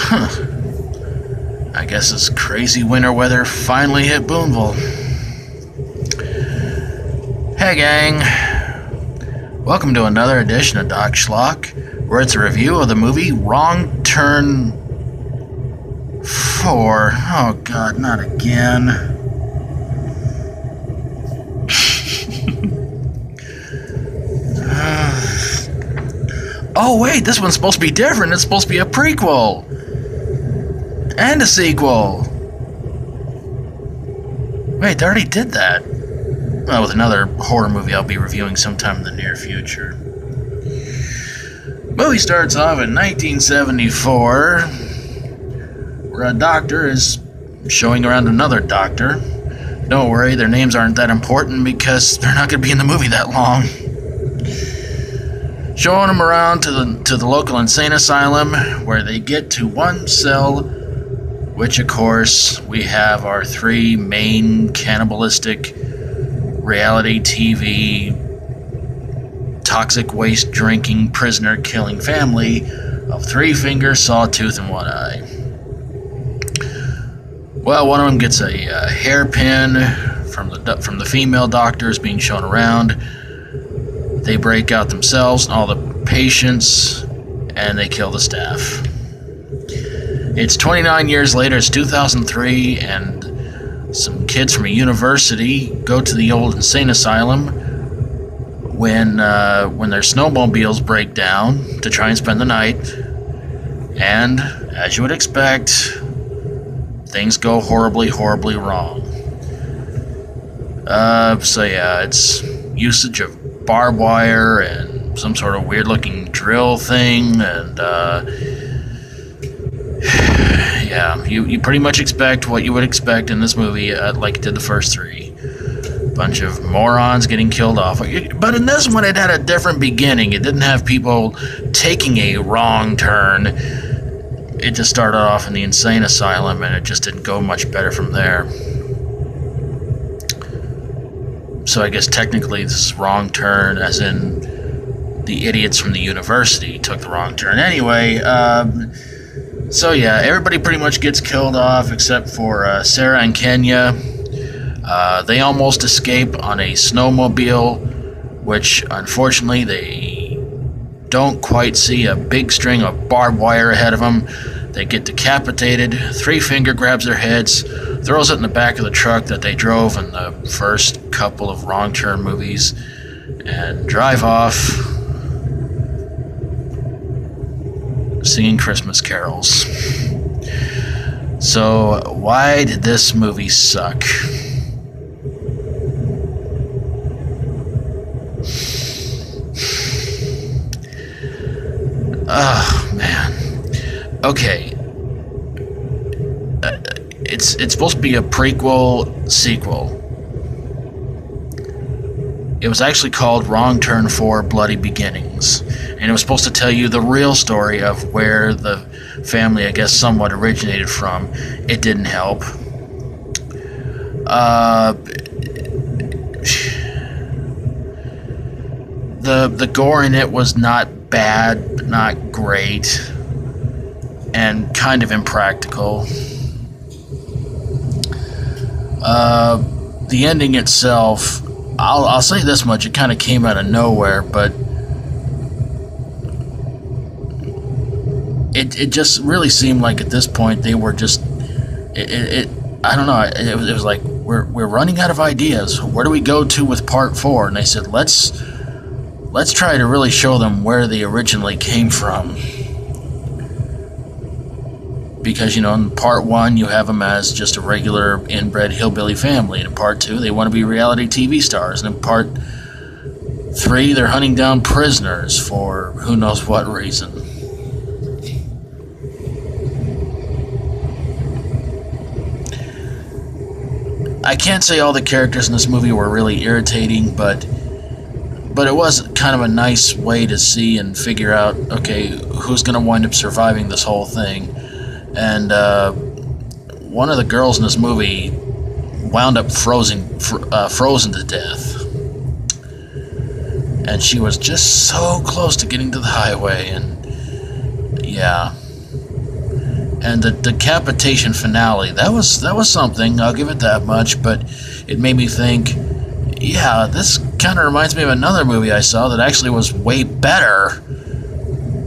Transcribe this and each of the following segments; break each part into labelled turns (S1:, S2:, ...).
S1: I guess this crazy winter weather finally hit Boonville. Hey gang, welcome to another edition of Doc Schlock, where it's a review of the movie Wrong Turn 4. Oh god, not again. Oh wait, this one's supposed to be different. It's supposed to be a prequel. And a sequel. Wait, they already did that. Well, with another horror movie I'll be reviewing sometime in the near future. Movie starts off in 1974, where a doctor is showing around another doctor. Don't worry, their names aren't that important because they're not going to be in the movie that long. Showing them around to the local insane asylum, where they get to one cell, which of course we have our three main cannibalistic reality TV toxic waste drinking prisoner killing family of Three Fingers, Sawtooth, and One Eye. Well, one of them gets a hairpin from the female doctors being shown around. They break out themselves and all the patients, and they kill the staff. It's 29 years later, it's 2003, and some kids from a university go to the old insane asylum when their snowmobiles break down to try and spend the night. And, as you would expect, things go horribly, horribly wrong. So yeah, it's usage of barbed wire and some sort of weird looking drill thing, and yeah, you pretty much expect what you would expect in this movie, like it did the first three. Bunch of morons getting killed off. But in this one it had a different beginning. It didn't have people taking a wrong turn. It just started off in the insane asylum, and it just didn't go much better from there. So I guess technically this is wrong turn, as in the idiots from the university took the wrong turn. Anyway, so yeah, everybody pretty much gets killed off except for Sarah and Kenya. They almost escape on a snowmobile, which unfortunately they don't quite see a big string of barbed wire ahead of them. They get decapitated. Three Finger grabs their heads, throws it in the back of the truck that they drove in the first couple of wrong turn movies, and drive off singing Christmas carols. So why did this movie suck? Oh man. Okay. It's supposed to be a prequel sequel. It was actually called Wrong Turn 4 Bloody Beginnings, and it was supposed to tell you the real story of where the family, I guess, somewhat originated from. It didn't help. The gore in it was not bad, but not great, and kind of impractical. The ending itself, I'll say this much, it kind of came out of nowhere, but it just really seemed like at this point they were just, I don't know, it was like, we're running out of ideas. Where do we go to with part 4? And they said, let's try to really show them where they originally came from. Because, you know, in part 1, you have them as just a regular inbred hillbilly family. And in part 2, they want to be reality TV stars. And in part 3, they're hunting down prisoners for who knows what reason. I can't say all the characters in this movie were really irritating, but it was kind of a nice way to see and figure out, okay, who's going to wind up surviving this whole thing. And one of the girls in this movie wound up frozen to death. And she was just so close to getting to the highway, and yeah. And the decapitation finale, that was something, I'll give it that much, but it made me think, yeah, this kind of reminds me of another movie I saw that actually was way better,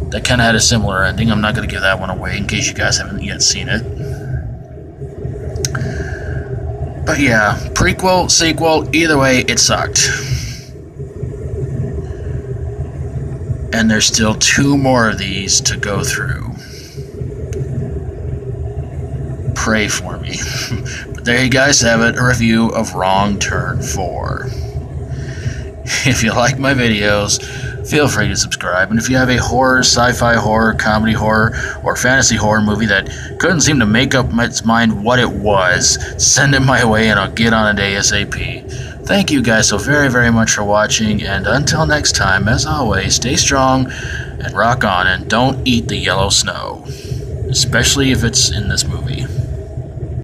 S1: that kind of had a similar ending. I'm not going to give that one away in case you guys haven't yet seen it. But yeah, prequel, sequel, either way, it sucked. And there's still 2 more of these to go through. Pray for me. But there you guys have it, a review of Wrong Turn 4. If you like my videos, feel free to subscribe. And if you have a horror, sci-fi horror, comedy horror, or fantasy horror movie that couldn't seem to make up its mind what it was, send it my way and I'll get on it ASAP. Thank you guys so very, very much for watching, and until next time, as always, stay strong and rock on, and don't eat the yellow snow, especially if it's in this movie.